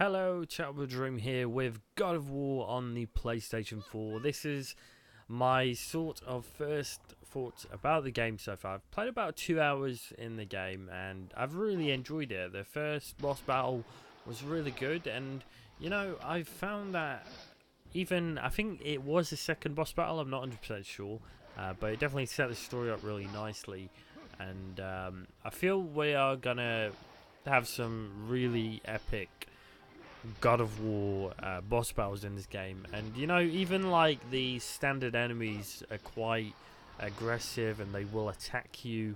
Hello, Chatwood Dream here with God of War on the PlayStation 4. This is my sort of first thoughts about the game so far. I've played about 2 hours in the game and I've really enjoyed it. The first boss battle was really good, and I found that even I think it was the second boss battle, I'm not 100% sure, but it definitely set the story up really nicely. And I feel we are gonna have some really epic God of War boss battles in this game, and even like the standard enemies are quite aggressive and they will attack you.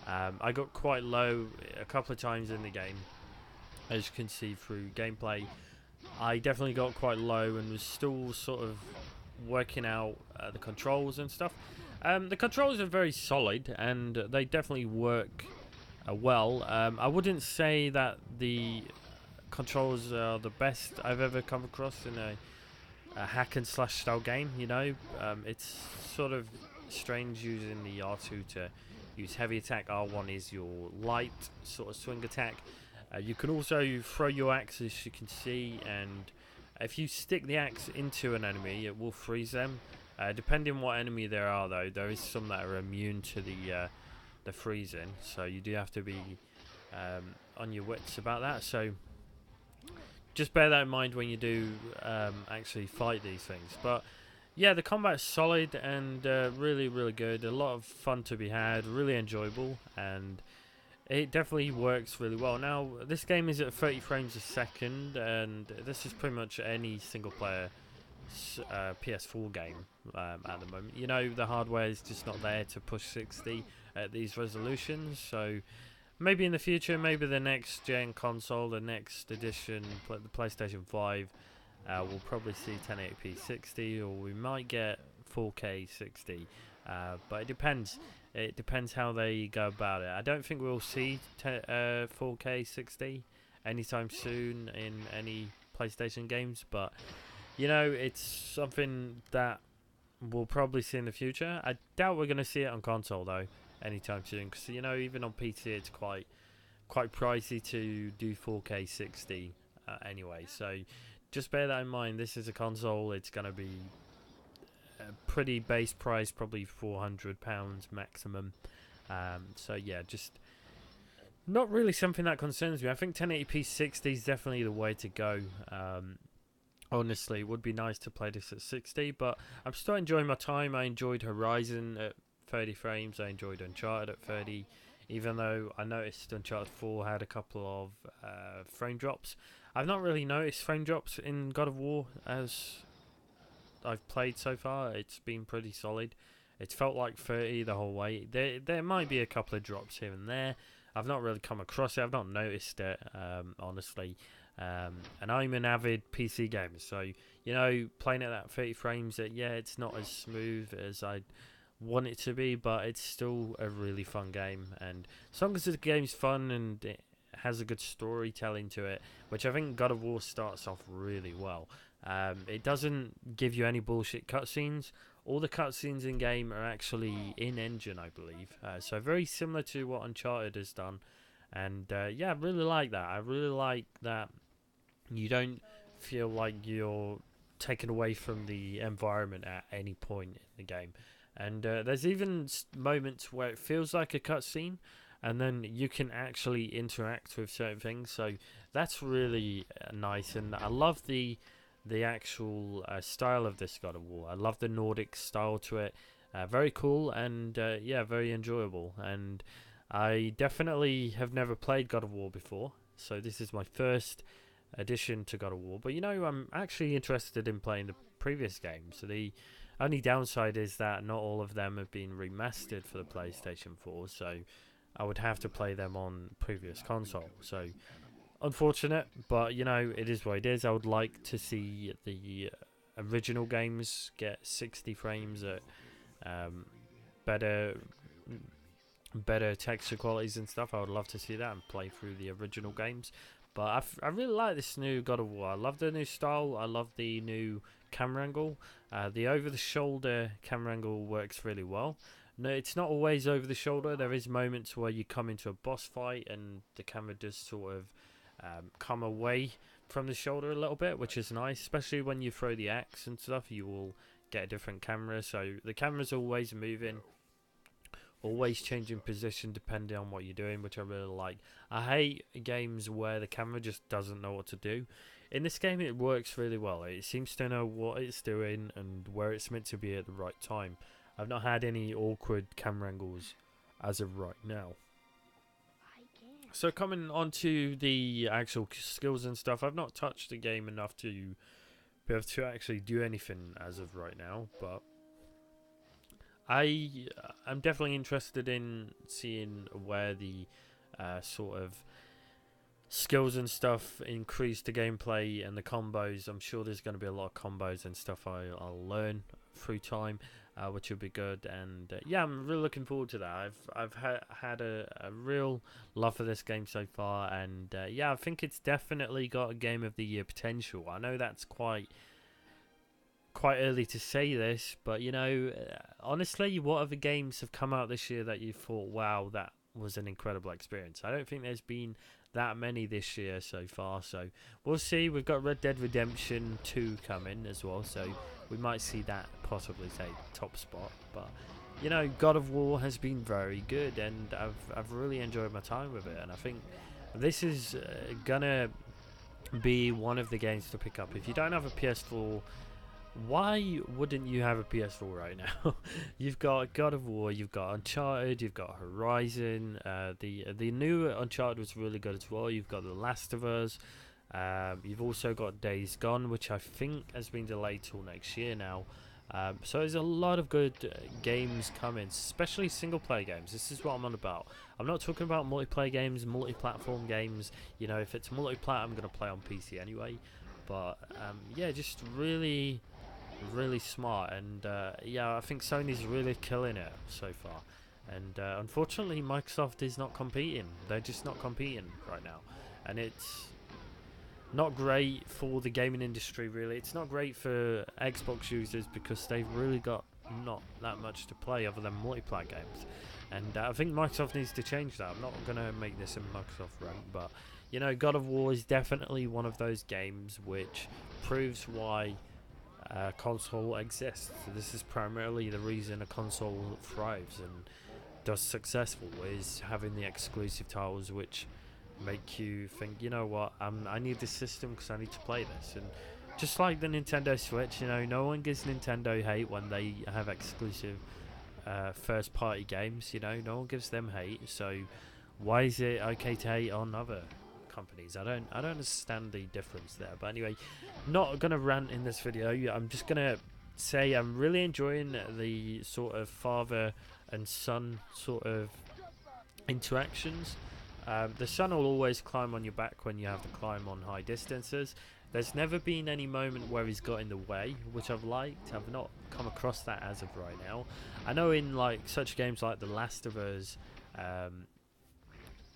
I got quite low a couple of times in the game, as you can see through gameplay. I definitely got quite low and was still sort of working out the controls and stuff. The controls are very solid and they definitely work well. I wouldn't say that the controls are the best I've ever come across in a hack and slash style game. It's sort of strange using the R2 to use heavy attack. R1 is your light sort of swing attack. You can also throw your axe, as you can see, and if you stick the axe into an enemy, it will freeze them. Depending on what enemy there are, though, there is some that are immune to the freezing, so you do have to be on your wits about that. So just bear that in mind when you do actually fight these things. But yeah, the combat's solid and really, really good. A lot of fun to be had, really enjoyable, and it definitely works really well. Now, this game is at 30 frames a second, and this is pretty much any single player PS4 game at the moment. The hardware is just not there to push 60 at these resolutions, so maybe in the future, maybe the next gen console, the next edition, the PlayStation 5, we'll probably see 1080p 60, or we might get 4K 60. But it depends. It depends how they go about it. I don't think we'll see 4K 60 anytime soon in any PlayStation games, but it's something that we'll probably see in the future. I doubt we're going to see it on console though anytime soon, because even on PC it's quite pricey to do 4K 60 anyway. So just bear that in mind. This is a console. It's going to be a pretty base price, probably £400 maximum. So yeah, just not really something that concerns me. I think 1080p 60 is definitely the way to go. Honestly, it would be nice to play this at 60, but I'm still enjoying my time. I enjoyed Horizon at 30 frames. I enjoyed Uncharted at 30, even though I noticed Uncharted 4 had a couple of frame drops. I've not really noticed frame drops in God of War as I've played so far. It's been pretty solid. It's felt like 30 the whole way. There might be a couple of drops here and there. I've not really come across it. I've not noticed it, honestly. And I'm an avid PC gamer, so playing at that 30 frames, yeah, it's not as smooth as I'd want it to be, but it's still a really fun game. And as long as the game's fun and it has a good storytelling to it, which I think God of War starts off really well. It doesn't give you any bullshit cutscenes. All the cutscenes in game are actually in engine, I believe. So very similar to what Uncharted has done. And yeah, I really like that. I really like that you don't feel like you're taken away from the environment at any point in the game. And there's even moments where it feels like a cutscene, and then you can actually interact with certain things. So that's really nice, and I love the actual style of this God of War. I love the Nordic style to it. Very cool and yeah, very enjoyable. And I definitely have never played God of War before, so this is my first addition to God of War. But I'm actually interested in playing the previous games. So the only downside is that not all of them have been remastered for the PlayStation 4, so I would have to play them on previous console. So unfortunate, but it is what it is. I would like to see the original games get 60 frames at um, better better texture qualities and stuff. I would love to see that and play through the original games. But I really like this new God of War. I love the new style. I love the new camera angle. The over-the-shoulder camera angle works really well. No, it's not always over the shoulder. There is moments where you come into a boss fight and the camera does sort of come away from the shoulder a little bit, which is nice, especially when you throw the axe and stuff. You will get a different camera, so the camera's always moving, always changing position depending on what you're doing, which I really like. I hate games where the camera just doesn't know what to do. In this game it works really well. It seems to know what it's doing and where it's meant to be at the right time. I've not had any awkward camera angles as of right now. So coming on to the actual skills and stuff, I've not touched the game enough to be able to actually do anything as of right now, but I'm definitely interested in seeing where the sort of skills and stuff increase the gameplay and the combos. I'm sure there's going to be a lot of combos and stuff I'll learn through time, which will be good. And yeah, I'm really looking forward to that. I've had a real love for this game so far, and yeah, I think it's definitely got a Game of the Year potential. I know that's quite early to say this, but you know, honestly, what other games have come out this year that you thought, wow, that was an incredible experience? I don't think there's been that many this year so far, so we'll see. We've got Red Dead Redemption 2 coming as well, so we might see that possibly take top spot. But you know, God of War has been very good, and I've really enjoyed my time with it, and I think this is gonna be one of the games to pick up. If you don't have a PS4, why wouldn't you have a PS4 right now? You've got God of War, you've got Uncharted, you've got Horizon. The new Uncharted was really good as well. You've got The Last of Us. You've also got Days Gone, which I think has been delayed till next year now. So there's a lot of good games coming, especially single player games. This is what I'm on about. I'm not talking about multiplayer games, multi-platform games. You know, if it's multi-plat, I'm going to play on PC anyway. But yeah, just really smart, and yeah, I think Sony's really killing it so far, and unfortunately Microsoft is not competing. They're just not competing right now, and it's not great for the gaming industry, really. It's not great for Xbox users because they've really got not that much to play other than multiplayer games, and I think Microsoft needs to change that. I'm not going to make this a Microsoft rant, but you know, God of War is definitely one of those games which proves why console exists. So this is primarily the reason a console thrives and does successful, is having the exclusive titles which make you think, you know what, I need this system because I need to play this. And just like the Nintendo Switch, you know, no one gives Nintendo hate when they have exclusive first party games. You know, no one gives them hate, so why is it okay to hate on other companies? I don't understand the difference there. But anyway, not gonna rant in this video. I'm just gonna say I'm really enjoying the sort of father and son sort of interactions. The son will always climb on your back when you have to climb on high distances. There's never been any moment where he's got in the way, which I've liked. I've not come across that as of right now. I know in like such games like The Last of Us,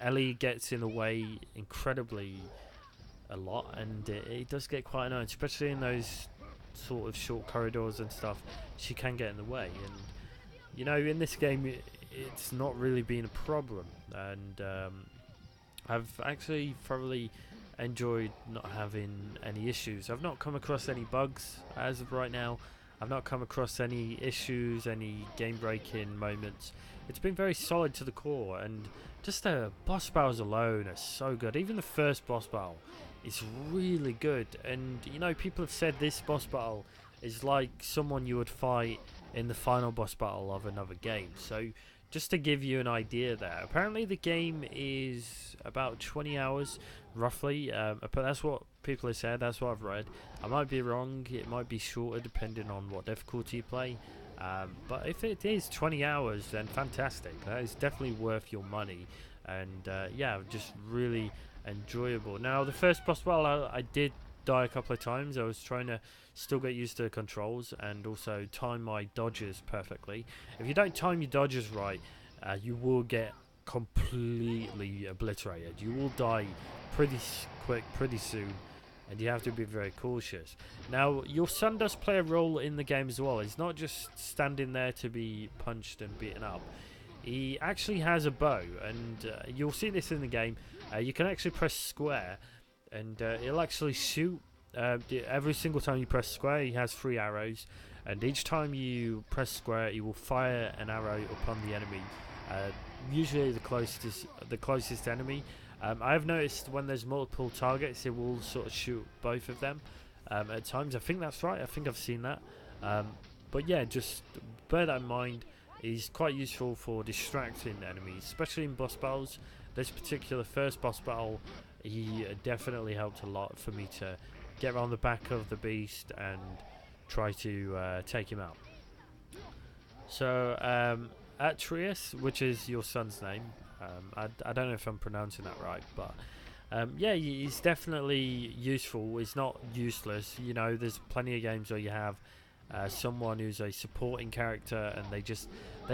Ellie gets in the way incredibly a lot, and it does get quite annoying, especially in those sort of short corridors and stuff. She can get in the way, and you know, in this game it's not really been a problem, and I've actually thoroughly enjoyed not having any issues. I've not come across any bugs as of right now. I've not come across any issues, any game breaking moments. It's been very solid to the core, and just the boss battles alone are so good. Even the first boss battle is really good, and you know, people have said this boss battle is like someone you would fight in the final boss battle of another game. So just to give you an idea there, apparently the game is about 20 hours roughly, but that's what people have said, that's what I've read. I might be wrong, it might be shorter depending on what difficulty you play, but if it is 20 hours, then fantastic. That is definitely worth your money, and yeah, just really enjoyable. Now, the first boss battle, I did die a couple of times. I was trying to still get used to the controls and also time my dodges perfectly. If you don't time your dodges right, you will get completely obliterated. You will die pretty quick, pretty soon, and you have to be very cautious. Now, your son does play a role in the game as well. He's not just standing there to be punched and beaten up. He actually has a bow, and you'll see this in the game. You can actually press square and it'll actually shoot. Every single time you press square, he has 3 arrows, and each time you press square, he will fire an arrow upon the enemy. Usually the closest enemy. I have noticed when there's multiple targets, it will sort of shoot both of them at times. I think that's right. I think I've seen that. But yeah, just bear that in mind. He's quite useful for distracting enemies, especially in boss battles. This particular first boss battle, he definitely helped a lot for me to get around the back of the beast and try to take him out. So Atreus, which is your son's name, I don't know if I'm pronouncing that right, but yeah, he's definitely useful. He's not useless. You know, there's plenty of games where you have someone who's a supporting character and they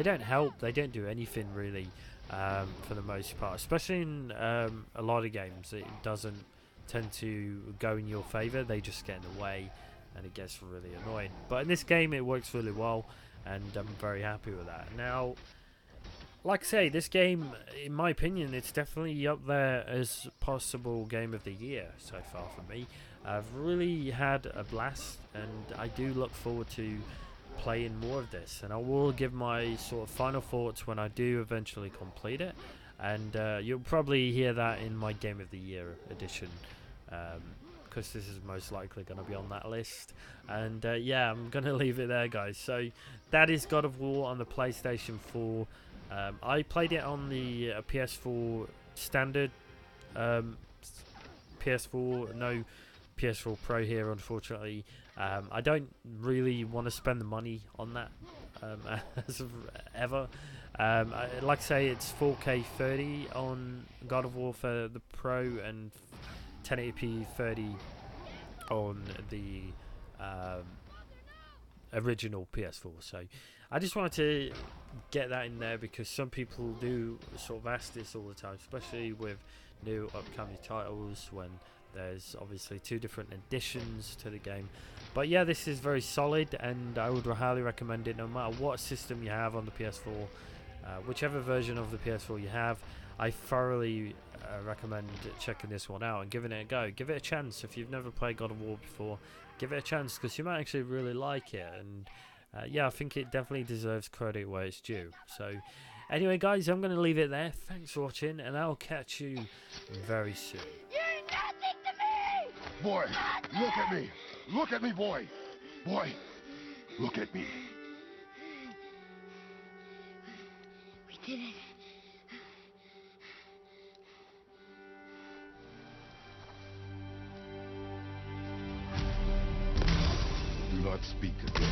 don't help, they don't do anything really, for the most part, especially in a lot of games. It doesn't tend to go in your favor, they just get in the way and it gets really annoying. But in this game it works really well, and I'm very happy with that. Now, like I say, this game, in my opinion, it's definitely up there as possible game of the year so far for me. I've really had a blast, and I do look forward to playing more of this, and I will give my sort of final thoughts when I do eventually complete it, and you'll probably hear that in my game of the year edition, because this is most likely going to be on that list. And yeah, I'm going to leave it there, guys. So that is God of War on the PlayStation 4. I played it on the PS4 standard, PS4, no PS4 Pro here, unfortunately. I don't really want to spend the money on that as of ever. Like I say, it's 4K 30 on God of War for the Pro, and 1080p 30 on the original PS4. So I just wanted to get that in there because some people do sort of ask this all the time, especially with new upcoming titles, when there's obviously 2 different editions to the game. But yeah, this is very solid, and I would highly recommend it no matter what system you have on the PS4. Whichever version of the PS4 you have, I thoroughly recommend checking this one out and giving it a go. Give it a chance. If you've never played God of War before, give it a chance, because you might actually really like it. And yeah, I think it definitely deserves credit where it's due. So anyway, guys, I'm going to leave it there. Thanks for watching, and I'll catch you very soon. You're nothing to me! Boy, look at me. Look at me, boy. Boy, look at me. We did it. Do not speak again.